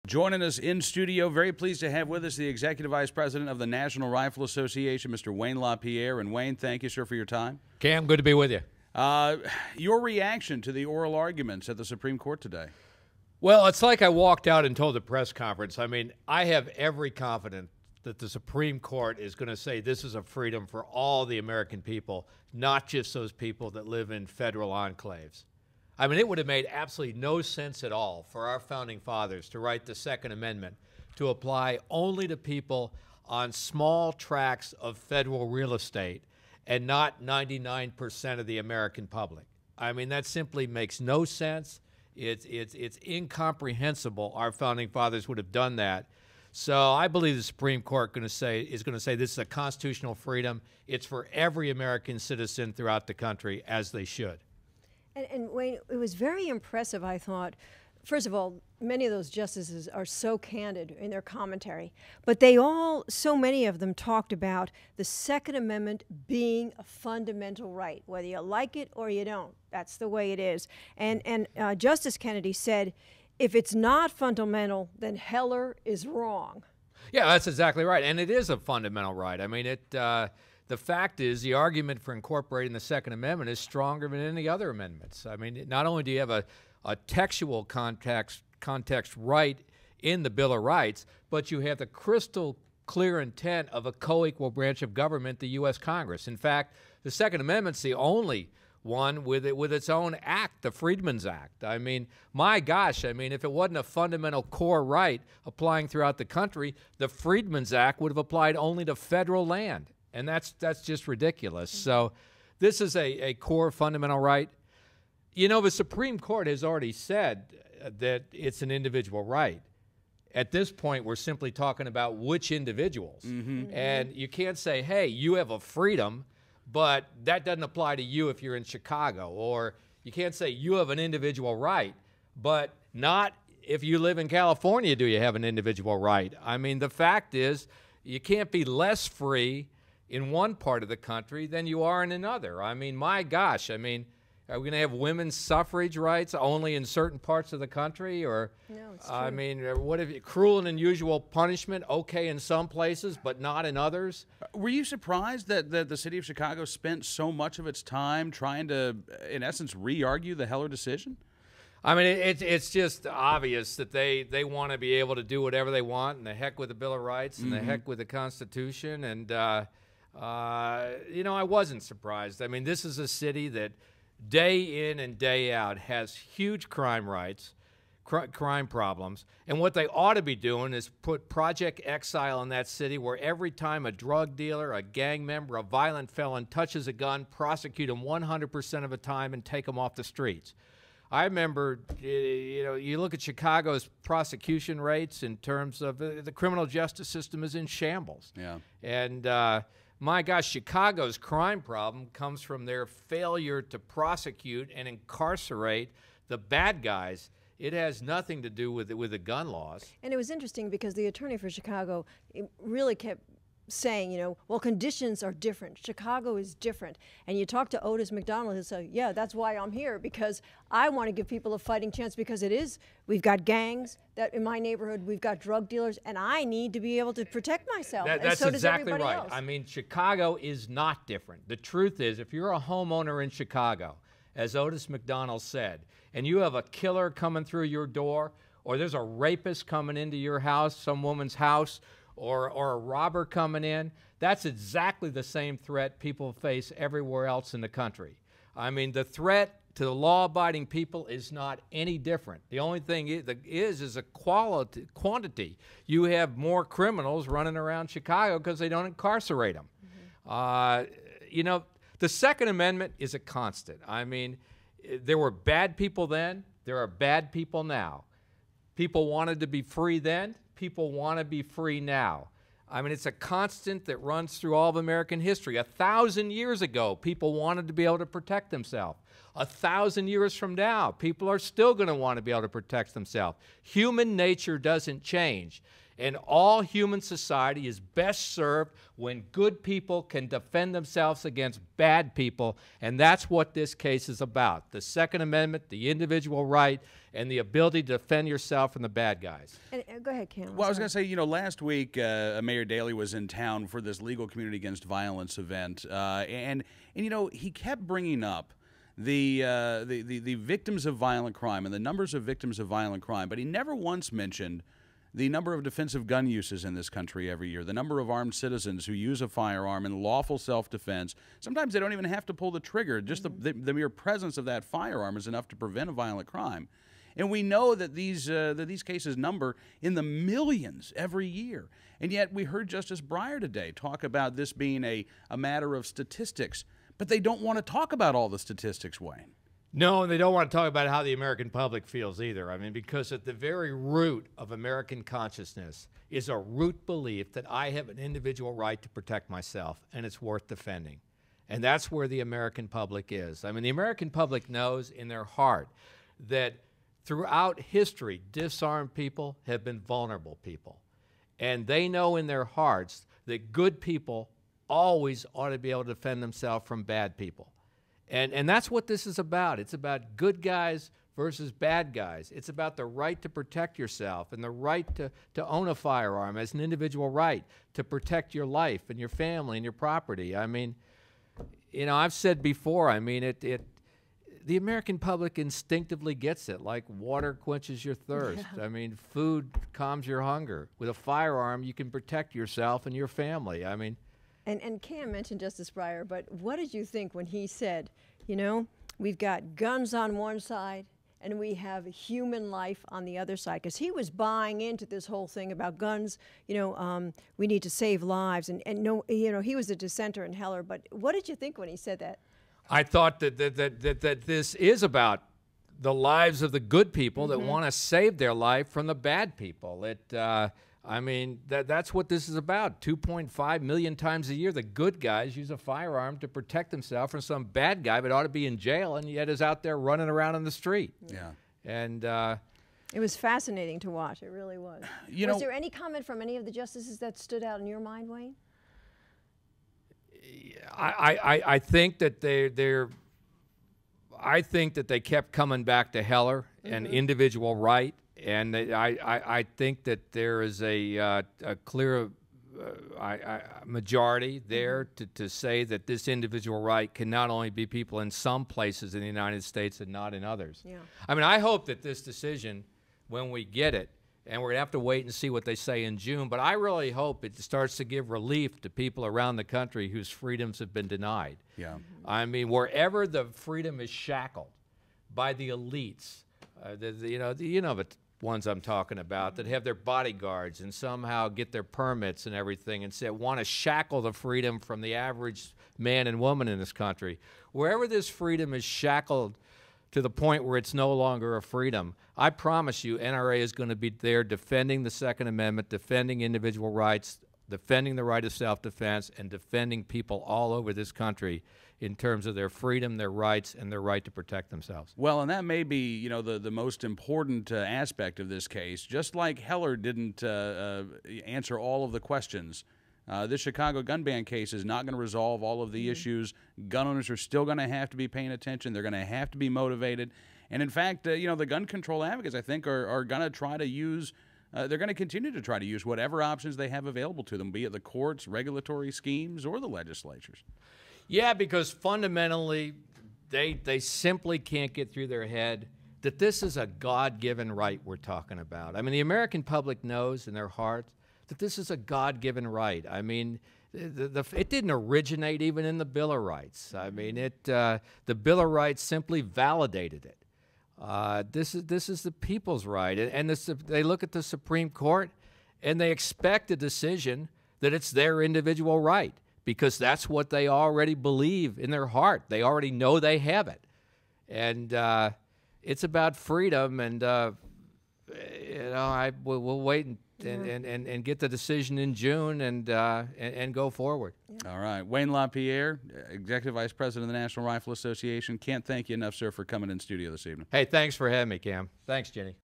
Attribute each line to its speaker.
Speaker 1: Joining us in studio, very pleased to have with us the Executive Vice President of the National Rifle Association, Mr. Wayne LaPierre. And Wayne, thank you, sir, for your time.
Speaker 2: Cam, good to be with you.
Speaker 1: Your reaction to the oral arguments at the Supreme Court today?
Speaker 2: Well, it's like I walked out and told the press conference. I mean, I have every confidence that the Supreme Court is going to say this is a freedom for all the American people, not just those people that live in federal enclaves. I mean, it would have made absolutely no sense at all for our founding fathers to write the Second Amendment to apply only to people on small tracts of federal real estate and not 99% of the American public. I mean, that simply makes no sense. It's incomprehensible our founding fathers would have done that. So I believe the Supreme Court is going to say this is a constitutional freedom. It's for every American citizen throughout the country, as they should.
Speaker 3: And Wayne, it was very impressive, I thought. First of all, many of those justices are so candid in their commentary, but so many of them talked about the Second Amendment being a fundamental right, whether you like it or you don't. That's the way it is. And Justice Kennedy said, if it's not fundamental, then Heller is wrong.
Speaker 2: Yeah, that's exactly right. And it is a fundamental right. I mean, the fact is, the argument for incorporating the Second Amendment is stronger than any other amendments. I mean, not only do you have a textual context right in the Bill of Rights, but you have the crystal clear intent of a co-equal branch of government, the U.S. Congress. In fact, the Second Amendment's the only one with its own act, the Freedmen's Act. I mean, my gosh, I mean, if it wasn't a fundamental core right applying throughout the country, the Freedmen's Act would have applied only to federal land. And that's just ridiculous. So this is a core fundamental right. You know, the Supreme Court has already said that it's an individual right. At this point, we're simply talking about which individuals. And you can't say, hey, you have a freedom, but that doesn't apply to you if you're in Chicago. Or you can't say you have an individual right, but not if you live in California do you have an individual right. I mean, the fact is you can't be less free in one part of the country than you are in another. I mean, my gosh, I mean, are we going to have women's suffrage rights only in certain parts of the country? Or,
Speaker 3: no, it's true.
Speaker 2: I mean, what if cruel and unusual punishment, okay in some places, but not in others?
Speaker 1: Were you surprised that the city of Chicago spent so much of its time trying to, in essence, re-argue the Heller decision?
Speaker 2: I mean, it's just obvious that they want to be able to do whatever they want, and the heck with the Bill of Rights, and the heck with the Constitution, and you know, I wasn't surprised. I mean, this is a city that day in and day out has huge crime problems, and what they ought to be doing is put Project Exile in that city, where every time a drug dealer, a gang member, a violent felon touches a gun, prosecute them 100% of the time and take them off the streets. I remember, you know, you look at Chicago's prosecution rates in terms of the criminal justice system is in shambles.
Speaker 1: Yeah.
Speaker 2: And my gosh, Chicago's crime problem comes from their failure to prosecute and incarcerate the bad guys. It has nothing to do with the gun laws.
Speaker 3: And it was interesting because the attorney for Chicago really kept saying, you know, well, conditions are different. Chicago is different. And you talk to Otis McDonald, he'll say, yeah, that's why I'm here, because I want to give people a fighting chance, because we've got gangs that in my neighborhood, we've got drug dealers, and I need to be able to protect myself.
Speaker 2: That's
Speaker 3: so
Speaker 2: exactly
Speaker 3: does
Speaker 2: right.
Speaker 3: else.
Speaker 2: I mean, Chicago is not different. The truth is, if you're a homeowner in Chicago, as Otis McDonald said, and you have a killer coming through your door, or there's a rapist coming into your house, some woman's house, or a robber coming in, that's exactly the same threat people face everywhere else in the country. I mean, the threat to the law-abiding people is not any different. The only thing is a quantity. You have more criminals running around Chicago because they don't incarcerate them. You know, the Second Amendment is a constant. I mean, there were bad people then, there are bad people now. People wanted to be free then, people want to be free now. I mean, it's a constant that runs through all of American history. 1,000 years ago, people wanted to be able to protect themselves. 1,000 years from now, people are still going to want to be able to protect themselves. Human nature doesn't change. And all human society is best served when good people can defend themselves against bad people, and that's what this case is about. The Second Amendment, the individual right, and the ability to defend yourself from the bad guys.
Speaker 3: And, go ahead, Cam.
Speaker 1: Well, I was going to say, last week Mayor Daley was in town for this Legal Community Against Violence event, and he kept bringing up the victims of violent crime and the numbers of victims of violent crime, but he never once mentioned the number of defensive gun uses in this country every year, the number of armed citizens who use a firearm in lawful self-defense. Sometimes they don't even have to pull the trigger. Just the mere presence of that firearm is enough to prevent a violent crime. And we know that these cases number in the millions every year. And yet we heard Justice Breyer today talk about this being a matter of statistics. But they don't want to talk about all the statistics, Wayne.
Speaker 2: No, and they don't want to talk about how the American public feels either. I mean, because at the very root of American consciousness is a root belief that I have an individual right to protect myself, and it's worth defending. And that's where the American public is. I mean, the American public knows in their heart that throughout history, disarmed people have been vulnerable people. And they know in their hearts that good people always ought to be able to defend themselves from bad people. And that's what this is about. It's about good guys versus bad guys. It's about the right to protect yourself and the right to own a firearm as an individual right, to protect your life and your family and your property. I mean, I've said before, I mean, the American public instinctively gets it, like water quenches your thirst. Yeah. I mean, food calms your hunger. With a firearm, you can protect yourself and your family. I mean,
Speaker 3: And Cam mentioned Justice Breyer, but what did you think when he said, we've got guns on one side and we have human life on the other side? Because he was buying into this whole thing about guns, we need to save lives. And no, he was a dissenter in Heller, but what did you think when he said that?
Speaker 2: I thought that this is about the lives of the good people that want to save their life from the bad people. I mean, that's what this is about. 2.5 million times a year, the good guys use a firearm to protect themselves from some bad guy that ought to be in jail and yet is out there running around in the street.
Speaker 1: Yeah.
Speaker 2: And
Speaker 3: it was fascinating to watch. It really was. Was there any comment from any of the justices that stood out in your mind, Wayne?
Speaker 2: I think that I think that they kept coming back to Heller and individual right. And I think that there is a clear majority there to say that this individual right can not only be people in some places in the United States and not in others. Yeah. I mean, I hope that this decision, when we get it, and we're going to have to wait and see what they say in June, but I really hope it starts to give relief to people around the country whose freedoms have been denied. Yeah. I mean, wherever the freedom is shackled by the elites, the ones I'm talking about that have their bodyguards and somehow get their permits and everything and want to shackle the freedom from the average man and woman in this country. Wherever this freedom is shackled to the point where it's no longer a freedom, I promise you NRA is going to be there defending the Second Amendment, defending individual rights, defending the right of self-defense, and defending people all over this country in terms of their freedom, their rights, and their right to protect themselves.
Speaker 1: Well, and that may be, the most important aspect of this case. Just like Heller didn't answer all of the questions, this Chicago gun ban case is not going to resolve all of the issues. Gun owners are still going to have to be paying attention. They're going to have to be motivated. And in fact, the gun control advocates, I think, are going to try to use they're going to continue to try to use whatever options they have available to them, be it the courts, regulatory schemes, or the legislatures.
Speaker 2: Yeah, because fundamentally, they simply can't get through their head that this is a God-given right we're talking about. I mean, the American public knows in their heart that this is a God-given right. I mean, it didn't originate even in the Bill of Rights. I mean, the Bill of Rights simply validated it. This is the people's right, and they look at the Supreme Court and they expect a decision that it's their individual right, because that's what they already believe in their heart. They already know they have it, and it's about freedom. And we'll wait and get the decision in June and go forward.
Speaker 1: Yeah. All right, Wayne LaPierre, Executive Vice President of the National Rifle Association. Can't thank you enough, sir, for coming in studio this evening.
Speaker 2: Hey, thanks for having me, Cam. Thanks, Ginny.